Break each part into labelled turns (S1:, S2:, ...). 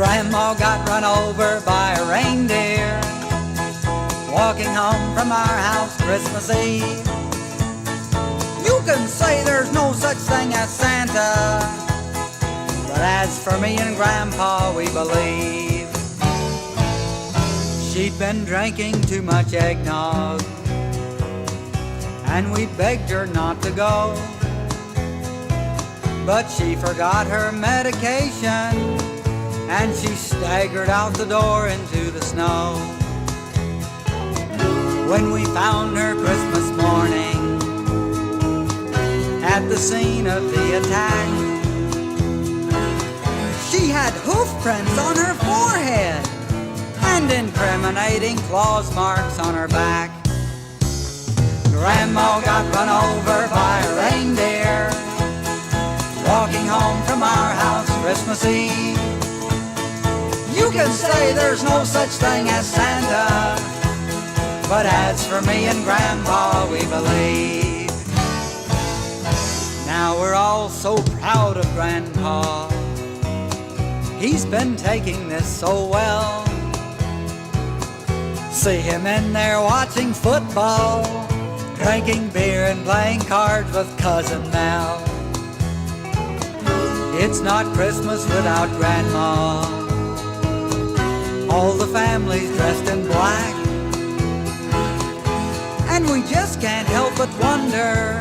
S1: Grandma got run over by a reindeer walking home from our house Christmas Eve. You can say there's no such thing as Santa, but as for me and Grandpa, we believe. She'd been drinking too much eggnog, and we begged her not to go. But she forgot her medication, and she staggered out the door into the snow. When we found her Christmas morning at the scene of the attack, she had hoof prints on her forehead and incriminating claws marks on her back. Grandma got run over by a reindeer walking home from our house Christmas Eve. You can say there's no such thing as Santa, but as for me and Grandpa, we believe. Now we're all so proud of Grandpa. He's been taking this so well. See him in there watching football, drinking beer and playing cards with Cousin Mel. It's not Christmas without Grandma. All the family's dressed in black, and we just can't help but wonder,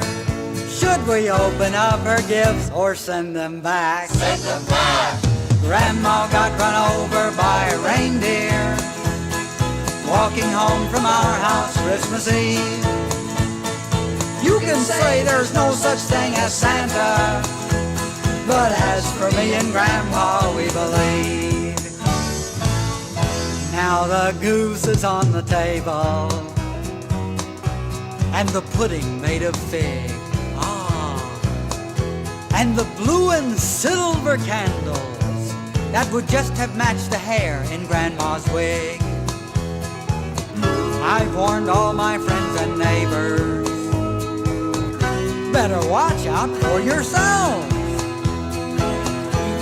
S1: should we open up her gifts or send them back?
S2: Send them back!
S1: Grandma got run over by a reindeer walking home from our house Christmas Eve. You can say there's no such thing as Santa, but as for me and Grandpa, we believe. Now the goose is on the table, and the pudding made of fig. And the blue and silver candles that would just have matched the hair in Grandma's wig. I've warned all my friends and neighbors, better watch out for yourselves.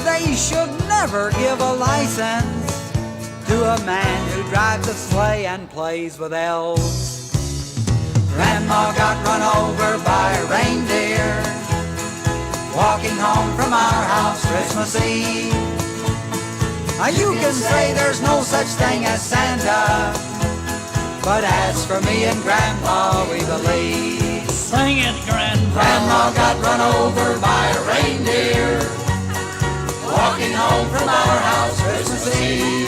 S1: They should never give a license to a man who drives a sleigh and plays with elves. Grandma got run over by a reindeer walking home from our house Christmas Eve. You can say there's no such thing as Santa, but as for me and Grandpa, we believe.
S3: Sing it, Grandpa.
S2: Grandma got run over by a reindeer walking home from our house Christmas Eve.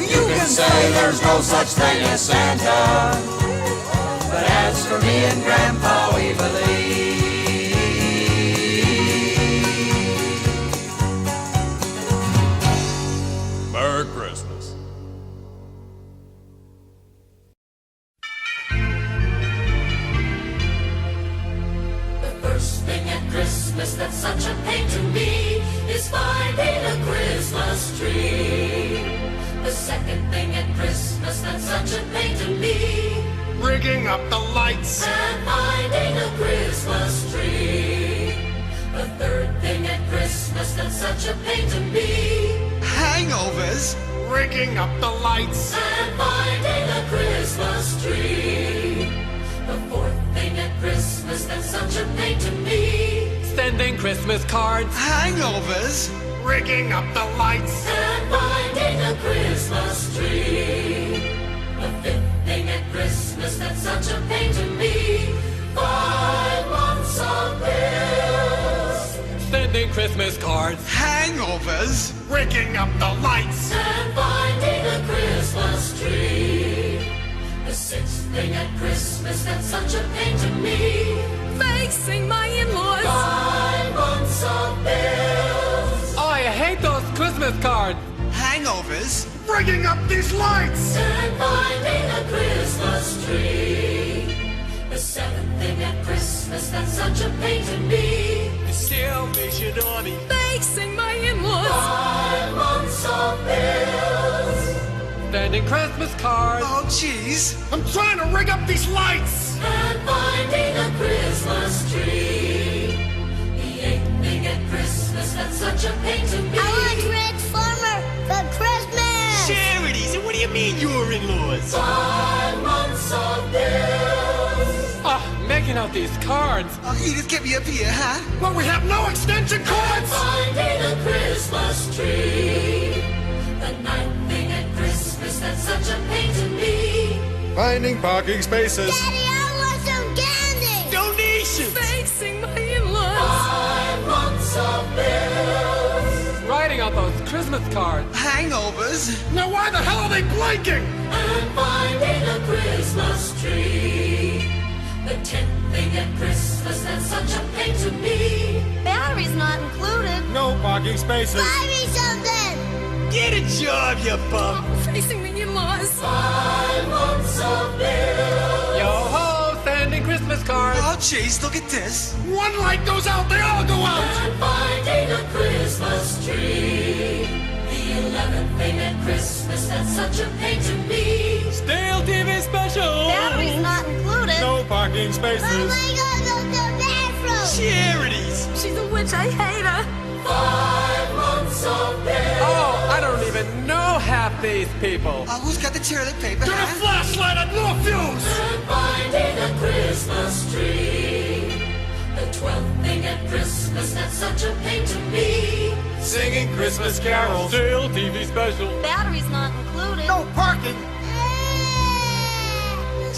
S1: You can say
S2: there's no such thing as Santa,
S1: but as for me and Grandpa, we believe.
S4: Merry Christmas.
S5: The first thing at Christmas that's such a pain to me is finding a Christmas tree. The second thing at Christmas that's such a pain to me,
S4: Rigging up the lights.
S5: and finding a Christmas tree. The third thing at Christmas that's such a pain to me,
S4: Hangovers. Rigging up the lights.
S5: and finding a Christmas tree. The fourth thing at Christmas that's such a pain to me,
S4: Sending Christmas cards. Hangovers. Rigging up the lights.
S5: and finding a Christmas tree. The fifth thing at Christmas that's such a pain to me, 5 months of bills,
S4: Sending Christmas cards. Hangovers. Rigging up the lights.
S5: and finding a Christmas tree. The sixth thing at Christmas that's such a pain to me,
S6: Facing my in-laws.
S5: 5 months of bills,
S4: Oh, I hate those Christmas cards. Hangovers. Rigging up these lights.
S5: and finding a Christmas tree. The seventh thing at Christmas that's such a pain to me,
S4: Still Mishidori.
S6: Facing my in-laws.
S5: 5 months of bills,
S4: Sending Christmas cards. Oh, jeez. I'm trying to rig up these lights.
S5: and finding a Christmas tree. The eighth thing at Christmas that's such a pain to me,
S7: I want red for
S4: was.
S5: 5 months of bills.
S3: Making out these cards.
S4: Oh, you just get me up here, huh? Well, we have no extension cords!
S5: Finding a Christmas tree. The ninth thing at Christmas that's such a pain to me.
S3: Finding parking spaces.
S7: Daddy, I want some candy!
S4: Donations!
S6: Facing my in-laws.
S5: 5 months of bills.
S3: Writing out those Christmas cards.
S4: Hangovers? Now why the hell are they blinking?
S5: And finding a Christmas tree. The 10th thing at Christmas that's such a pain to me.
S7: Battery's not included.
S3: No parking spaces.
S7: Buy me something!
S4: Get a job, you bum!
S6: Facing the in-laws.
S5: 5 months of bills.
S3: Yo-ho, sending Christmas cards.
S4: Oh, jeez, look at this. One light goes out, they all go out!
S5: And finding a Christmas tree. The 11th thing at Christmas that's such a pain to me.
S3: Stale TV special.
S7: Battery's not included.
S3: No parking spaces.
S7: Oh my God, go to the bathroom!
S4: Charities!
S6: She's a witch, I hate her.
S5: 5 months of bills.
S3: Oh, I don't even know half these people.
S4: Who's got the toilet paper, Turn a huh? flashlight on, no fuse!
S5: And finding a Christmas tree. The 12th thing at Christmas that's such a pain to me.
S3: Singing Christmas carols. Stale TV special.
S7: Battery's not included.
S4: No parking!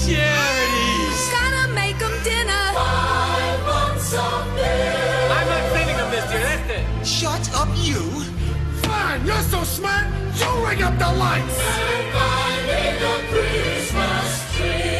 S4: Charities!
S6: Gotta make 'em dinner.
S5: 5 months of bills.
S3: I'm not sending them this year, that's it.
S4: Shut up, you! Fine, you're so smart, you ring up the lights!
S5: And finding a Christmas tree.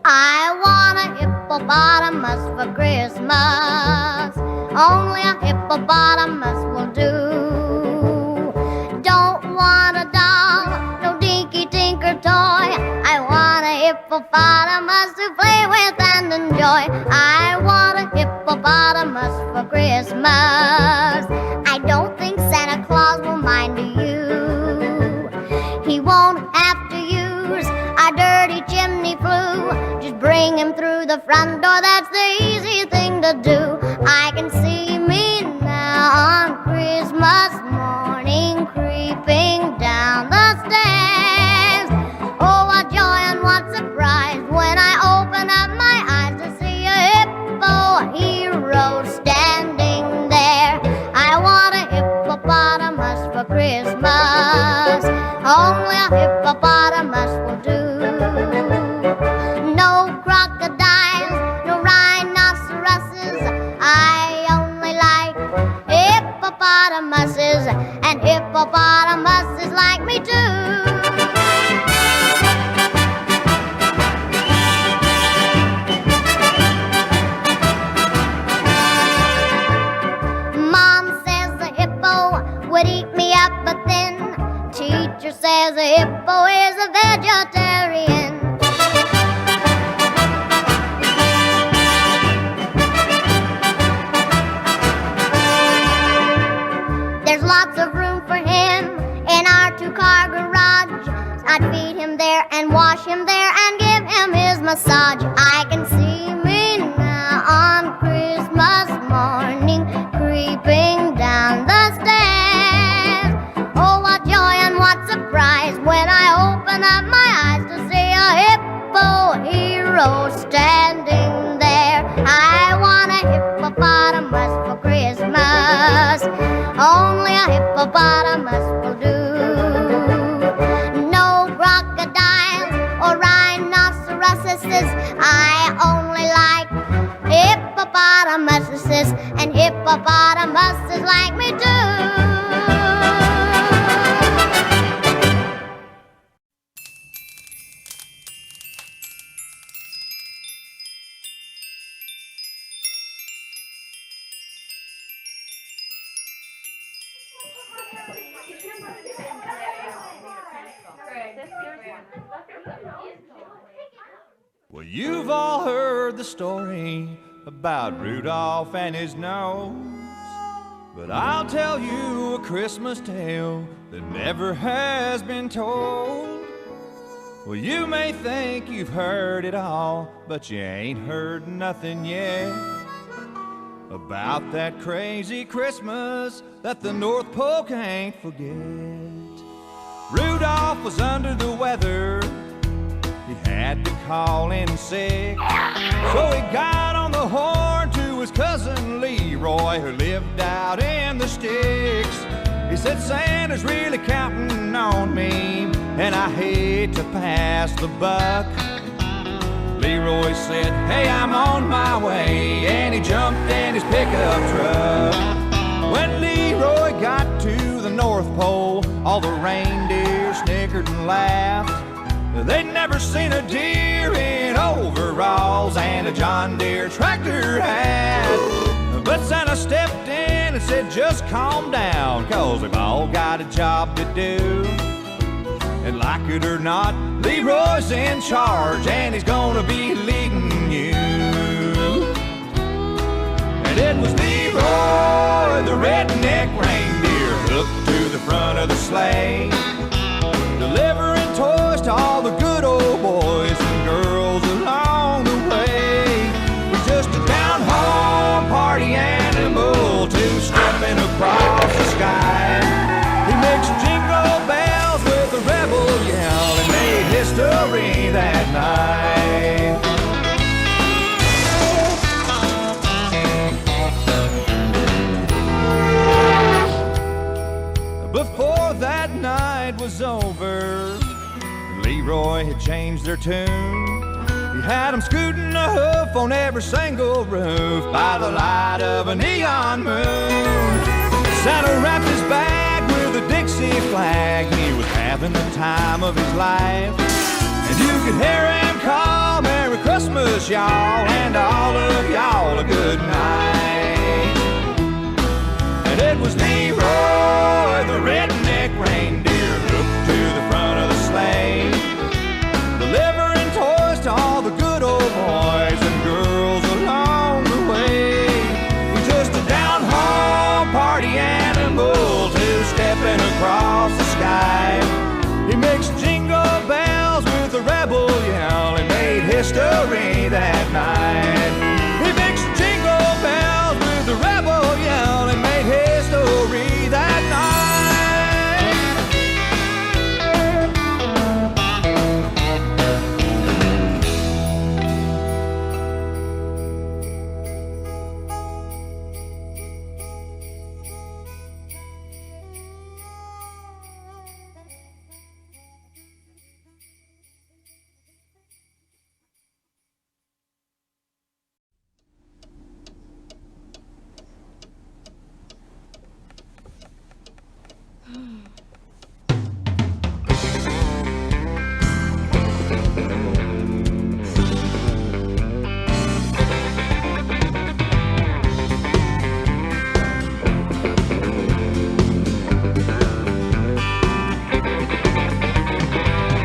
S7: I want a hippopotamus for Christmas. Only a hippopotamus will do. Don't want a doll, no dinky tinker toy. I want a hippopotamus to play with and enjoy. I want a hippopotamus for Christmas. I don't think Santa Claus will mind you. He won't have to use a dirty chimney flue. Just bring him through the front door, that's the easy thing to do. I can see me now on Christmas morning creeping down the stairs. Oh, what joy and what surprise when I open up my eyes to see a hippo hero standing there. I want a hippopotamus for Christmas. Only a hippopotamus will do. No crocodiles, no rhinoceroses. I only like hippopotamuses, and hippopotamuses like me too. Mom says the hippo would eat me up, but then teacher says a hippo is a vegetarian. There's lots of room for him in our two-car garage. I'd feed him there and wash him there and give him his massage. I can see me now on Christmas morning creeping down the stairs. Oh, what joy and what surprise when I open up my eyes to see a hippo hero standing there. I want a hippopotamus for Christmas. Only a hippopotamus will do. No crocodiles or rhinoceroses. I only like hippopotamuses, and hippopotamuses like me too.
S8: Well, you've all heard the story about Rudolph and his nose, but I'll tell you a Christmas tale that never has been told. Well, you may think you've heard it all, but you ain't heard nothing yet about that crazy Christmas that the North Pole can't forget. Rudolph was under the weather, he had to call in sick, so he got on the horn to his cousin Leroy, who lived out in the sticks. He said, Santa's really counting on me, and I hate to pass the buck. Leroy said, hey, I'm on my way, and he jumped in his pickup truck. When Leroy got to the North Pole, all the reindeer snickered and laughed. They'd never seen a deer in overalls and a John Deere tractor hat. But Santa stepped in and said, just calm down, 'cause we've all got a job to do. And like it or not, Leroy's in charge, and he's gonna be leading you. And it was Leroy, the redneck reindeer, hooked to the front of the sleigh, delivering toys to all the good old boys and girls along the way. He's just a down-home party animal, two-stepping across the sky. He makes jingle bells with a rebel yell and made history that night. Before that night was over, Leroy had changed their tune. He had them scooting a hoof on every single roof by the light of a neon moon. Santa wrapped his bag with a Dixie flag. He was having the time of his life, and you could hear him call, Merry Christmas, y'all, and all of y'all a good night. And it was Leroy, the redneck reindeer, hooked to the front of the sleigh, delivering toys to all the good old boys and girls along the way. He's just a down-home party animal, two-stepping across the sky. He makes jingle bells with a rebel yell and made history that night. He makes jingle bells with a rebel yell and made history that night.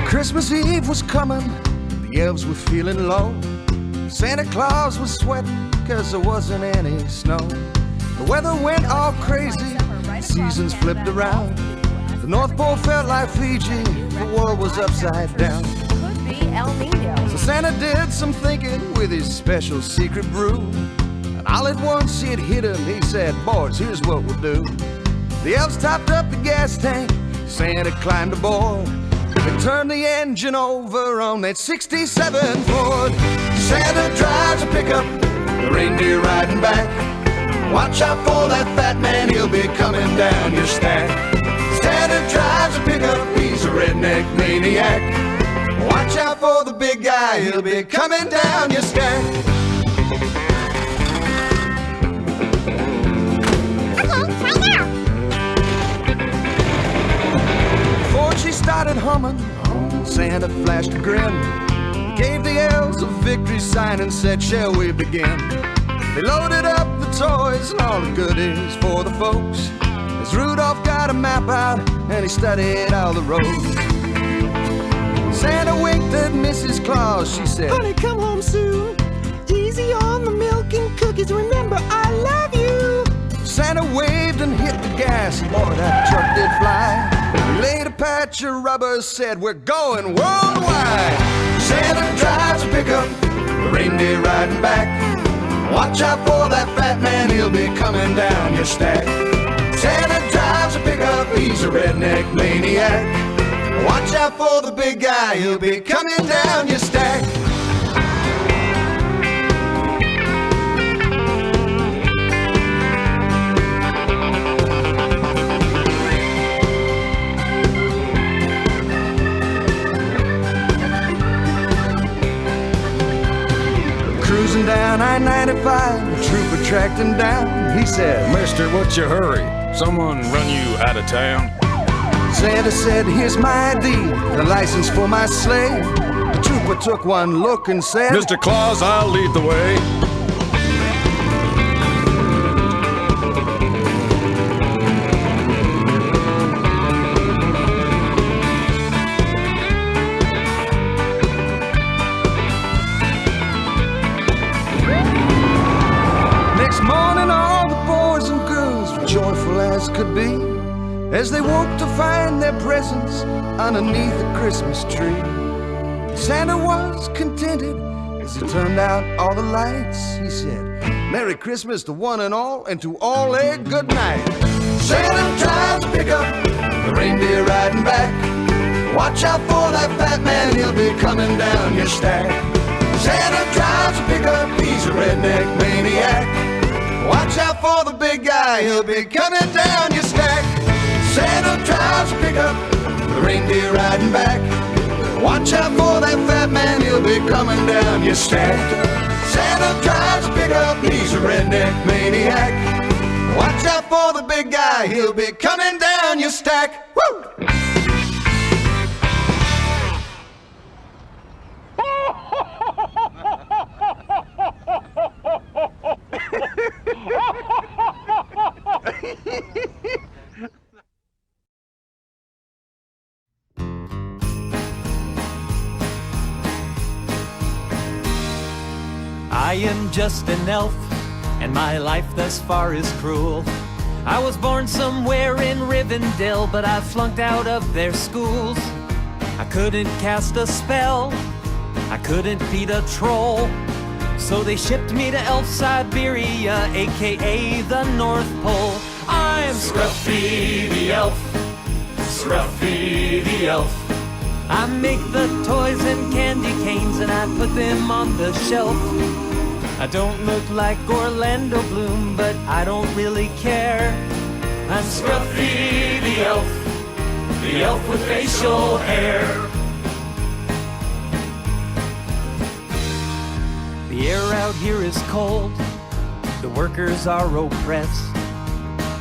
S9: Christmas Eve was coming, the elves were feeling low. Santa Claus was sweating 'cause there wasn't any snow. The weather went all crazy, seasons flipped around. The North Pole felt like Fiji, the world was upside down.
S10: Could be El Nino.
S9: So Santa did some thinking with his special secret brew, and all at once it hit him, he said, boys, here's what we'll do. The elves topped up the gas tank, Santa climbed aboard. They turned the engine over on that 67 Ford. Santa drives a pickup, the reindeer riding back. Watch out for that fat man, he'll be coming down your stack. Santa drives a pickup, he's a redneck maniac. Watch out for the big guy, he'll be coming down your stack. Before she started humming, Santa flashed a grin, gave the elves a victory sign and said, shall we begin? They loaded up the toys and all the goodies for the folks, as Rudolph got a map out and he studied all the roads. Santa winked at Mrs. Claus. She said,
S11: "Honey, come home soon. Easy on the milk and cookies. Remember, I love you."
S9: Santa waved and hit the gas. Boy, that truck did fly. He laid a patch of rubber, said, "We're going worldwide." Santa drives a pickup, the reindeer riding back. Watch out for that fat man, he'll be coming down your stack. Santa drives a pickup, he's a redneck maniac. Watch out for the big guy, he'll be coming down your stack. Cruising down I-95, the trooper tracked him down. He said,
S12: "Mister, what's your hurry? Someone run you out of town?"
S9: Santa said, "Here's my ID, the license for my sleigh." The trooper took one look and said,
S12: "Mr. Claus, I'll lead the way."
S9: Next morning, all the boys and girls were joyful as could be, as they woke to find their presents underneath the Christmas tree. Santa was contented as he turned out all the lights. He said, "Merry Christmas to one and all, and to all a good night." Santa drives a pickup, the reindeer riding back. Watch out for that fat man, he'll be coming down your stack. Santa drives a pickup, he's a redneck maniac. Watch out for the big guy, he'll be coming down your stack. Santa drives a pickup, the reindeer riding back. Watch out for that fat man, he'll be coming down your stack. Santa drives a pickup, he's a redneck maniac. Watch out for the big guy, he'll be coming down your stack. Woo!
S1: I am just an elf, and my life thus far is cruel. I was born somewhere in Rivendell, but I flunked out of their schools. I couldn't cast a spell, I couldn't beat a troll, so they shipped me to Elf Siberia, aka the North Pole. I'm Scruffy the Elf, Scruffy the Elf. I make the toys and candy canes and I put them on the shelf. I don't look like Orlando Bloom, but I don't really care. I'm Scruffy the elf with facial hair. The air out here is cold, the workers are oppressed.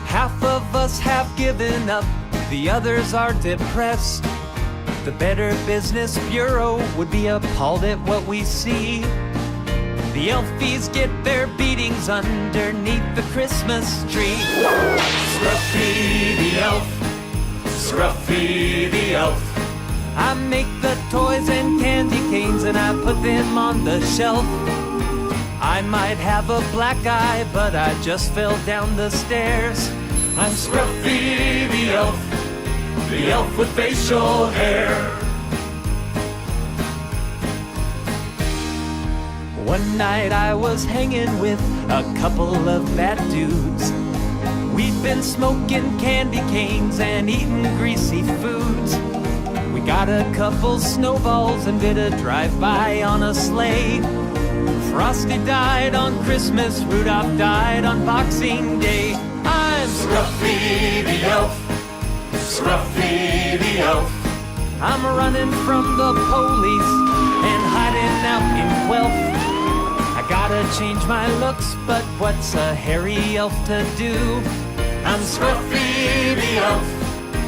S1: Half of us have given up, the others are depressed. The Better Business Bureau would be appalled at what we see. The elfies get their beatings underneath the Christmas tree. Scruffy the elf, Scruffy the elf. I make the toys and candy canes and I put them on the shelf. I might have a black eye, but I just fell down the stairs. I'm Scruffy the elf with facial hair. One night I was hanging with a couple of bad dudes. We'd been smoking candy canes and eating greasy foods. We got a couple snowballs and did a drive-by on a sleigh. Frosty died on Christmas, Rudolph died on Boxing Day. I'm Scruffy the elf, Scruffy the elf. I'm running from the police and hiding out in Guelph. I gotta change my looks, but what's a hairy elf to do? I'm Scruffy the elf,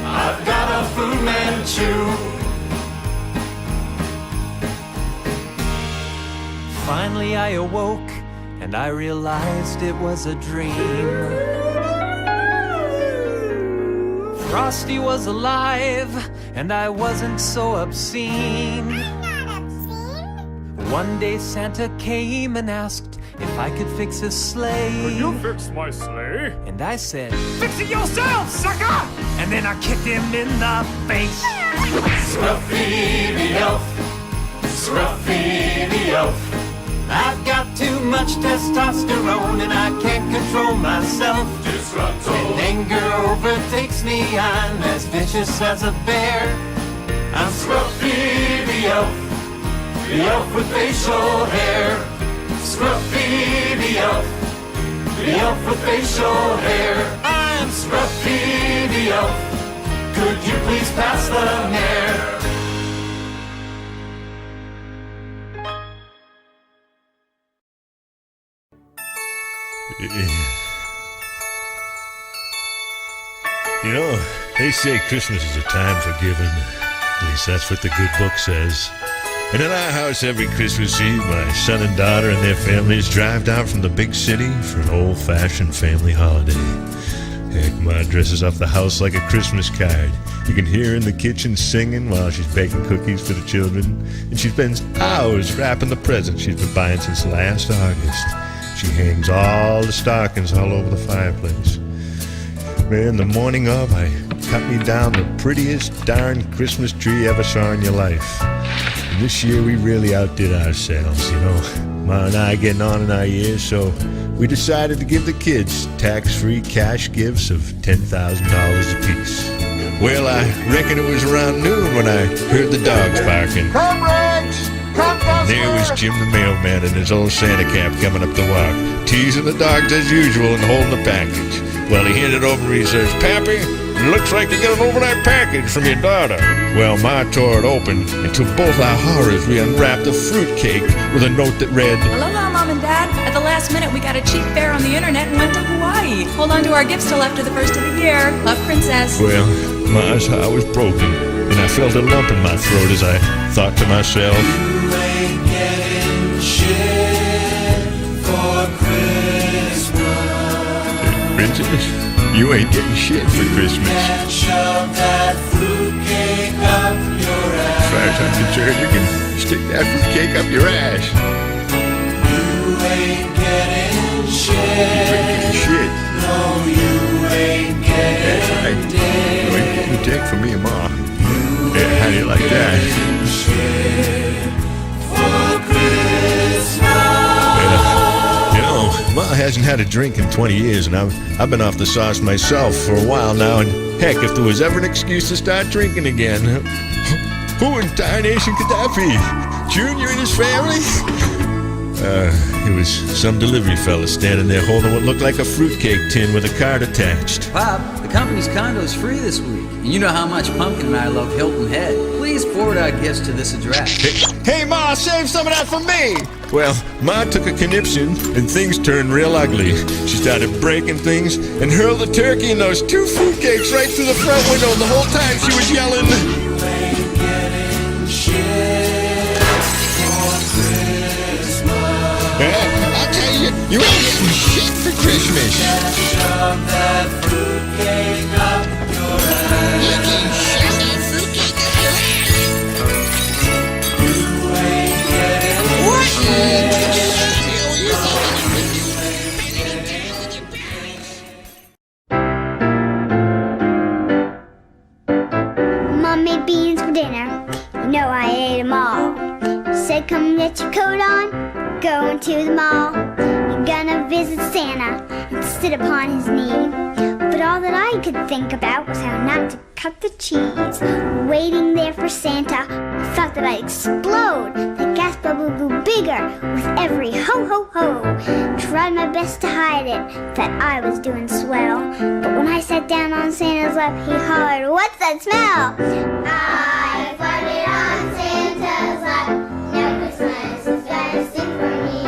S1: I've got a Fu Manchu. Finally I awoke and I realized it was a dream. Frosty was alive, and I wasn't so obscene. One day Santa came and asked if I could fix his sleigh.
S3: Could you fix my sleigh?
S1: And I said, "Fix it yourself, sucker!" And then I kicked him in the face.
S2: Scruffy the elf, Scruffy the elf.
S1: I've got too much testosterone and I can't control myself.
S2: Disgruntled.
S1: When anger overtakes me, I'm as vicious as a bear. I'm
S2: Scruffy the elf with facial hair. Scruffy the elf with facial hair. I'm Scruffy the elf. Could you please pass the mare?
S13: You know, they say Christmas is a time for giving. At least that's what the good book says. And in our house every Christmas Eve, my son and daughter and their families drive down from the big city for an old-fashioned family holiday. Heck, Ma dresses up the house like a Christmas card. You can hear her in the kitchen singing while she's baking cookies for the children. And she spends hours wrapping the presents she's been buying since last August. She hangs all the stockings all over the fireplace. Man, the morning of, I cut me down the prettiest darn Christmas tree you ever saw in your life. And this year we really outdid ourselves, you know. Ma and I getting on in our years, so we decided to give the kids tax-free cash gifts of $10,000 apiece. Well, I reckon it was around noon when I heard the dogs barking.
S9: Come, Rex! Come,
S13: There was Jim the mailman in his old Santa cap coming up the walk, teasing the dogs as usual and holding the package. Well, he handed over and he says, "Pappy, it looks like you got an overnight package from your daughter." Well, Ma tore it open, and to both our horrors, we unwrapped a fruitcake with a note that read,
S6: Aloha, Mom and Dad. At the last minute, we got a cheap fare on the internet and went to Hawaii. Hold on to our gifts till after the first of the year. Love, Princess.
S13: Well, Ma's heart was broken, and I felt a lump in my throat as I thought to myself,
S2: You ain't getting shit for Christmas.
S13: "Princess, you ain't getting shit for Christmas."
S2: Can't shove that fruitcake up your
S13: As far as I'm concerned, you can stick that fruitcake up your ass.
S2: You ain't getting shit.
S13: You ain't getting shit.
S2: No, you ain't getting
S13: That's right. You ain't getting a dick from me and Ma. Yeah, how do you like that?
S2: shit for Christmas.
S13: You know, Ma hasn't had a drink in 20 years, and I've been off the sauce myself for a while now, and heck, if there was ever an excuse to start drinking again, who in tarnation could that be? Junior and his family? It was some delivery fella standing there holding what looked like a fruitcake tin with a card attached.
S14: Pop, the company's condo is free this week. And you know how much Pumpkin and I love Hilton Head. Please forward our gifts to this address.
S13: Hey, Ma, save some of that for me! Well, Ma took a conniption, and things turned real ugly. She started breaking things and hurled the turkey and those two fruitcakes right through the front window, and the whole time she was yelling,
S2: You ain't getting shit for Christmas.
S13: I'll tell you, you ain't getting shit for Christmas.
S2: Can't shove that fruitcake up your ass.
S13: You can shove that fruitcake up your ass.
S2: You ain't getting
S13: What?
S7: Mom made beans for dinner. You know I ate them all. Said, "Come get your coat on, going to the mall. You're gonna visit Santa and sit upon his knee." But all that I could think about was how not to cut the cheese. Waiting there for Santa, I thought that I'd explode. The gas bubble grew bigger with every ho ho ho. Tried my best to hide it, that I was doing swell. But when I sat down on Santa's lap, he hollered, "What's that smell?" I farted on Santa's lap. Now Christmas is gonna sing for me.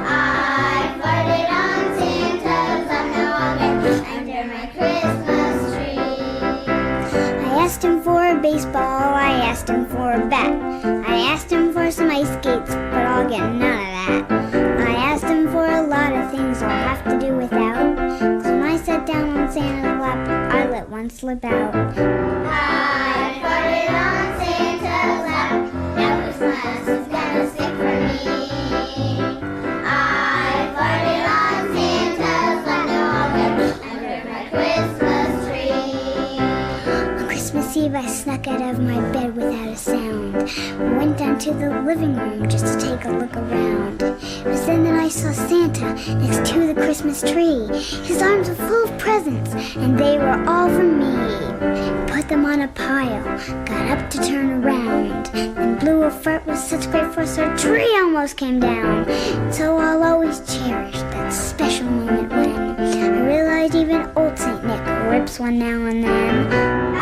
S7: I farted on Santa's lap. Now I'll get under my Christmas tree. I asked him for a baseball. I asked him for a bat. I asked him for some ice skates, but I'll get none of that. I asked him for a lot of things I'll have to do without. 'Cause when I sat down on Santa's lap, I let
S15: one slip out.
S7: I farted on Santa's lap. Now Christmas is gonna stick for me. I farted on Santa's lap. Now I'll get under my Christmas tree.
S15: On Christmas Eve, I snuck out of my bed without a sound. Went down to the living room just to take a look around. It was then that I saw Santa next to the Christmas tree. His arms were full of presents, and they were all for me. Put them on a pile, got up to turn around, and blew a fart with such great force our tree almost came down. So I'll always cherish that special moment when I realized even old Saint Nick rips one now and then.